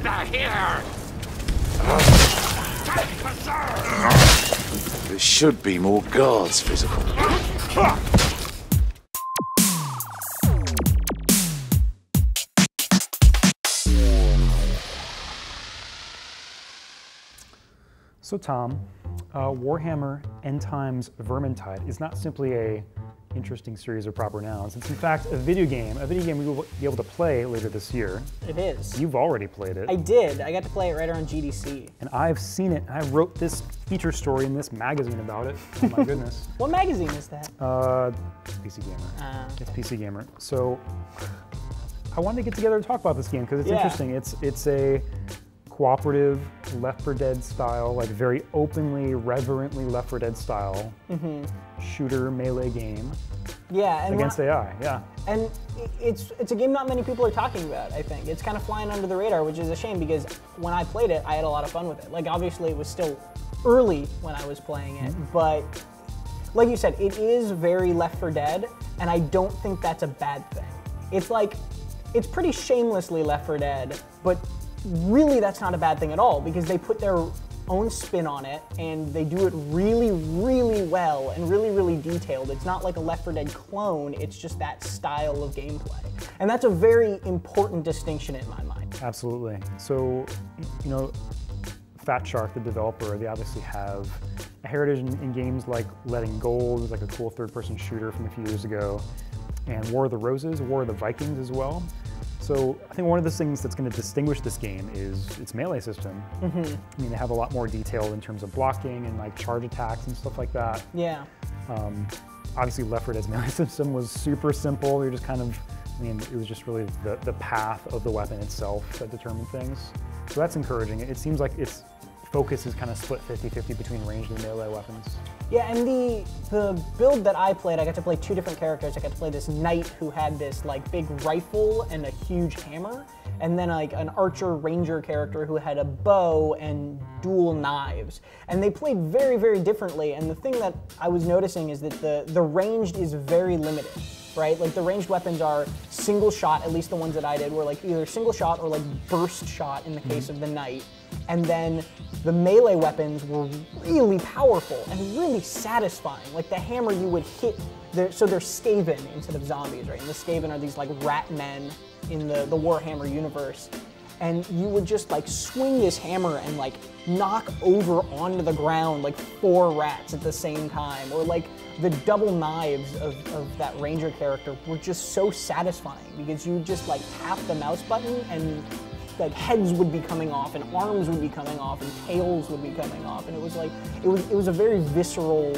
They're here! There should be more guards visible. So Tom, Warhammer End Times Vermintide is not simply a interesting series of proper nouns. It's in fact a video game we will be able to play later this year. It is. You've already played it. I did. I got to play it right around GDC. And I've seen it. I wrote this feature story in this magazine about it. Oh my goodness. What magazine is that? It's PC Gamer. It's PC Gamer. So I wanted to get together to talk about this game because it's interesting. It's a cooperative Left 4 Dead style, like very openly, reverently Left 4 Dead style shooter melee game. Yeah, and against AI. Yeah. And it's a game not many people are talking about. I think it's kind of flying under the radar, which is a shame because when I played it, I had a lot of fun with it. Like obviously, it was still early when I was playing it, but like you said, it is very Left 4 Dead, and I don't think that's a bad thing. It's like it's pretty shamelessly Left 4 Dead, but really that's not a bad thing at all because they put their own spin on it and they do it really, really well and really, really detailed. It's not like a Left 4 Dead clone, it's just that style of gameplay. And that's a very important distinction in my mind. Absolutely. So, you know, Fat Shark, the developer, they obviously have a heritage in games like Letting Gold, was like a cool third-person shooter from a few years ago, and War of the Roses, War of the Vikings as well. So I think one of the things that's going to distinguish this game is its melee system. I mean, they have a lot more detail in terms of blocking and like charge attacks and stuff like that. Yeah. Obviously, Left 4 Dead's melee system was super simple. You're just kind of, I mean, it was just really the path of the weapon itself that determined things. So that's encouraging. It seems like its focus is kind of split 50-50 between ranged and melee weapons. Yeah, and the build that I played, I got to play two different characters. I got to play this knight who had this like big rifle and a huge hammer, and then like an archer ranger character who had a bow and dual knives. And they played very, very differently. And the thing that I was noticing is that the ranged is very limited, right? Like the ranged weapons are single shot, at least the ones that I did, were like either single shot or like burst shot in the case of the knight. And then the melee weapons were really powerful and really satisfying. Like the hammer you would hit, so they're Skaven instead of zombies, right? And the Skaven are these like rat men in the Warhammer universe. And you would just like swing this hammer and like knock over onto the ground like 4 rats at the same time. Or like the double knives of that ranger character were just so satisfying because you just like tap the mouse button and like heads would be coming off and arms would be coming off and tails would be coming off, and it was like it was a very visceral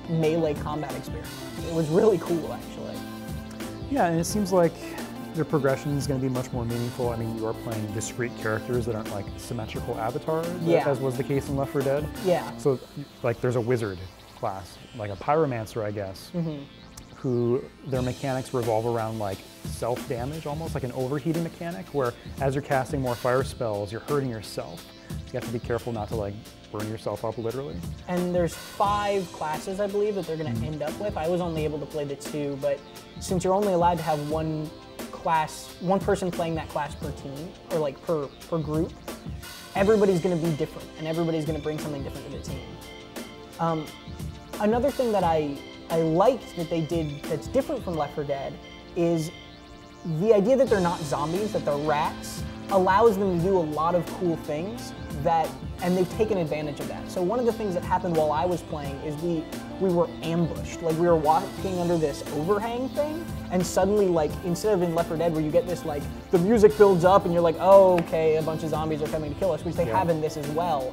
melee combat experience. It was really cool actually. Yeah, and it seems like the progression is going to be much more meaningful. I mean, you are playing discrete characters that aren't like symmetrical avatars, as was the case in Left 4 Dead. Yeah. So like there's a wizard class, like a pyromancer, I guess, who their mechanics revolve around like self-damage, almost like an overheating mechanic, where as you're casting more fire spells, you're hurting yourself. So you have to be careful not to like burn yourself up literally. And there's 5 classes, I believe, that they're going to end up with. I was only able to play the 2, but since you're only allowed to have one person playing that class per team, or like per group, everybody's going to be different, and everybody's going to bring something different to the team. Another thing that I liked that they did that's different from Left 4 Dead is the idea that they're not zombies, that they're rats, allows them to do a lot of cool things and they've taken advantage of that. So one of the things that happened while I was playing is we were ambushed. Like we were walking under this overhang thing, and suddenly like instead of in Left 4 Dead where you get this like the music builds up and you're like, oh okay, a bunch of zombies are coming to kill us, which they have in this as well.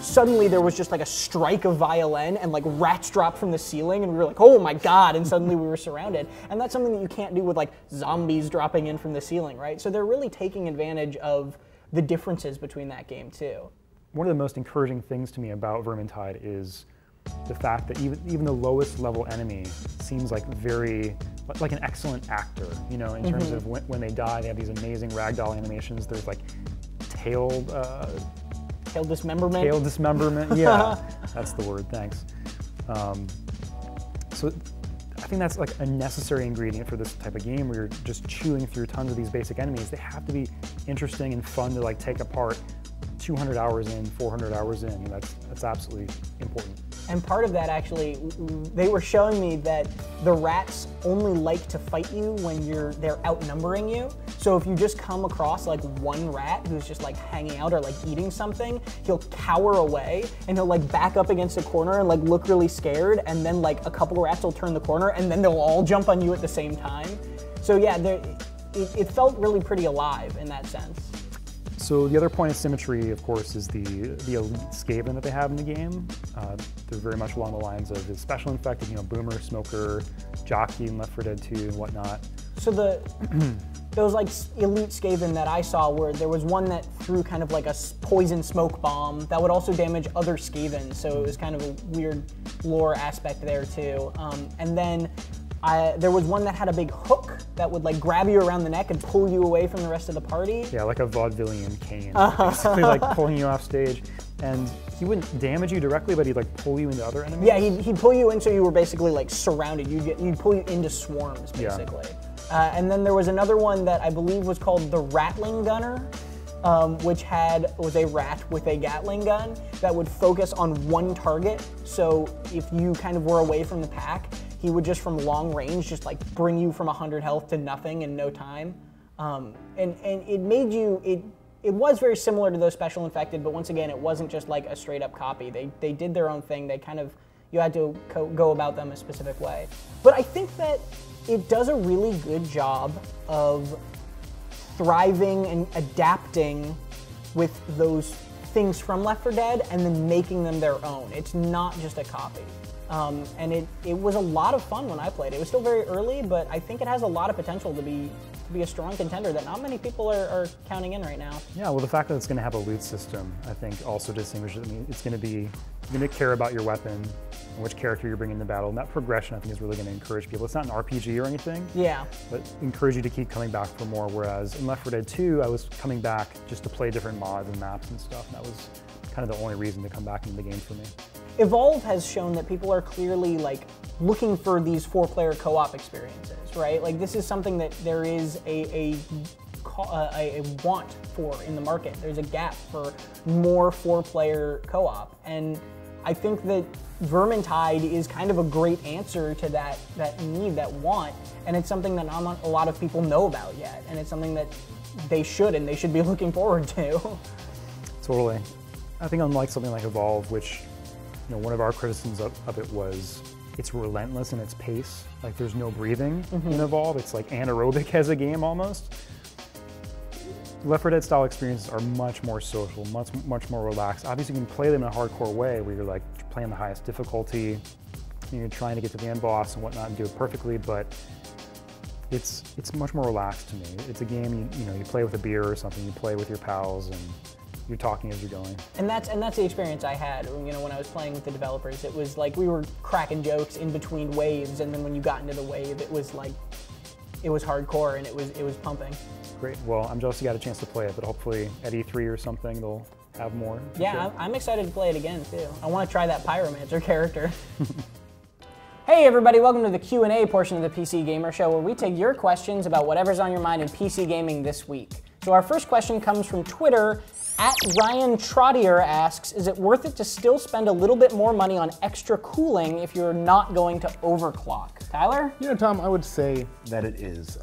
Suddenly there was just like a strike of violin and like rats dropped from the ceiling and we were like, oh my god, and suddenly we were surrounded. And that's something that you can't do with like zombies dropping in from the ceiling, right? So they're really taking advantage of the differences between that game too. One of the most encouraging things to me about Vermintide is the fact that even the lowest level enemy seems like like an excellent actor, you know, in terms of when they die, they have these amazing ragdoll animations. There's like tail dismemberment. Tail dismemberment, yeah, that's the word, thanks. So I think that's like a necessary ingredient for this type of game where you're just chewing through tons of these basic enemies. They have to be interesting and fun to like take apart 200 hours in, 400 hours in. That's absolutely important. And part of that, actually, they were showing me that the rats only like to fight you when they're outnumbering you. So if you just come across like one rat who's just like hanging out or like eating something, he'll cower away and he'll like back up against a corner and like look really scared, and then like a couple rats will turn the corner and then they'll all jump on you at the same time. So yeah, it felt really pretty alive in that sense. So the other point of symmetry, of course, is the elite Skaven that they have in the game. They're very much along the lines of the special infected, you know, Boomer, Smoker, Jockey, and Left 4 Dead 2 and whatnot. So those like elite Skaven that I saw, where there was one that threw kind of like a poison smoke bomb that would also damage other Skaven. So it was kind of a weird lore aspect there too. And then there was one that had a big hook that would like grab you around the neck and pull you away from the rest of the party. Yeah, like a vaudevillian cane, basically like pulling you off stage. And he wouldn't damage you directly, but he'd like pull you into other enemies. Yeah, he'd pull you in so you were basically like surrounded. You'd pull you into swarms, basically. Yeah. And then there was another one that I believe was called the Rattling Gunner, which was a rat with a Gatling gun that would focus on one target. So if you kind of were away from the pack, he would just from long range just like bring you from 100 health to nothing in no time. And it made you, it was very similar to those special infected, but once again, it wasn't just like a straight up copy. They did their own thing. They kind of, you had to go about them a specific way. But I think that it does a really good job of thriving and adapting with those things from Left 4 Dead and then making them their own. It's not just a copy. And it was a lot of fun when I played it. It was still very early, but I think it has a lot of potential to be a strong contender that not many people are counting in right now. Yeah, well, the fact that it's going to have a loot system, I think, also distinguishes it. I mean, it's going to be, you're going to care about your weapon and which character you're bringing to battle. And that progression, I think, is really going to encourage people. It's not an RPG or anything. Yeah. But encourage you to keep coming back for more. Whereas in Left 4 Dead 2, I was coming back just to play different mods and maps and stuff. And that was kind of the only reason to come back into the game for me. Evolve has shown that people are clearly like looking for these 4-player co-op experiences, right? Like this is something that there is a want for in the market. There's a gap for more 4-player co-op, and I think that Vermintide is kind of a great answer to that need, that want, and it's something that not a lot of people know about yet, and it's something that they should be looking forward to. Totally. I think unlike something like Evolve, which, you know, one of our criticisms of it was it's relentless in its pace. Like there's no breathing in Evolve. It's like anaerobic as a game almost. Left 4 Dead style experiences are much more social, much more relaxed. Obviously you can play them in a hardcore way where you're like playing the highest difficulty, and you're trying to get to the end boss and whatnot and do it perfectly, but it's much more relaxed to me. It's a game you know, you play with a beer or something, you play with your pals, and you're talking as you're going. And that's the experience I had, you know, when I was playing with the developers. It was like we were cracking jokes in between waves, and then when you got into the wave, it was like, it was hardcore and it was pumping. Great. Well, I'm jealous you got a chance to play it, but hopefully at E3 or something they'll have more. Yeah, I'm excited to play it again too. I want to try that Pyromancer character. Hey everybody, welcome to the Q&A portion of the PC Gamer Show, where we take your questions about whatever's on your mind in PC gaming this week. So our first question comes from Twitter. @Ryan Trottier asks, is it worth it to still spend a little bit more money on extra cooling if you're not going to overclock? Tyler? You know, Tom, I would say that it is.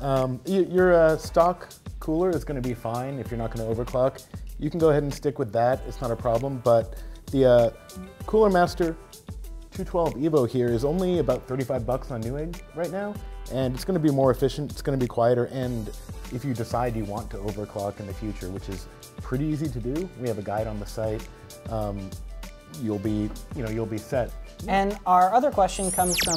Your stock cooler is going to be fine if you're not going to overclock. You can go ahead and stick with that. It's not a problem. But the Cooler Master 212 Evo here is only about 35 bucks on Newegg right now. And it's going to be more efficient. It's going to be quieter. And if you decide you want to overclock in the future, which is pretty easy to do, we have a guide on the site. You'll be set. And our other question comes from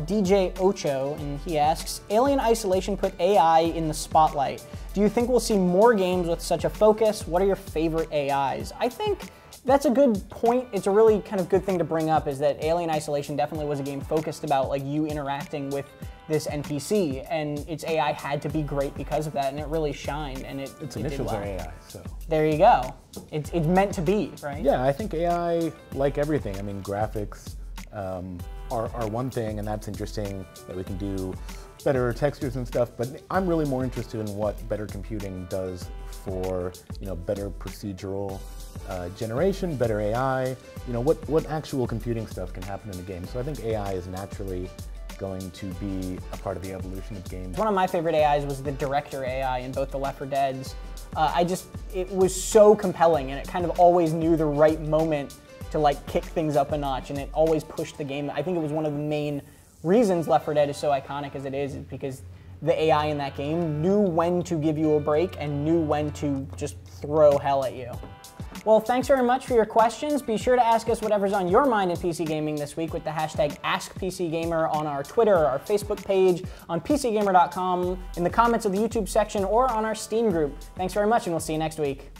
@DJ Ocho, and he asks, Alien Isolation put AI in the spotlight. Do you think we'll see more games with such a focus? What are your favorite AIs? I think that's a good point. It's a really kind of good thing to bring up, is that Alien Isolation definitely was a game focused about like you interacting with this NPC, and its AI had to be great because of that, and it really shined, and its initials are AI, so. There you go. It's meant to be, right? Yeah, I think AI, like everything, I mean, graphics, are one thing, and that's interesting that we can do better textures and stuff, but I'm really more interested in what better computing does for, better procedural generation, better AI, what actual computing stuff can happen in a game. So I think AI is naturally going to be a part of the evolution of games. One of my favorite AIs was the director AI in both the Left 4 Deads. It was so compelling, and it kind of always knew the right moment to like kick things up a notch, and it always pushed the game. I think it was one of the main reasons Left 4 Dead is so iconic as it is because the AI in that game knew when to give you a break and knew when to just throw hell at you. Well, thanks very much for your questions. Be sure to ask us whatever's on your mind in PC gaming this week with the hashtag AskPCGamer on our Twitter, our Facebook page, on PCGamer.com, in the comments of the YouTube section, or on our Steam group. Thanks very much, and we'll see you next week.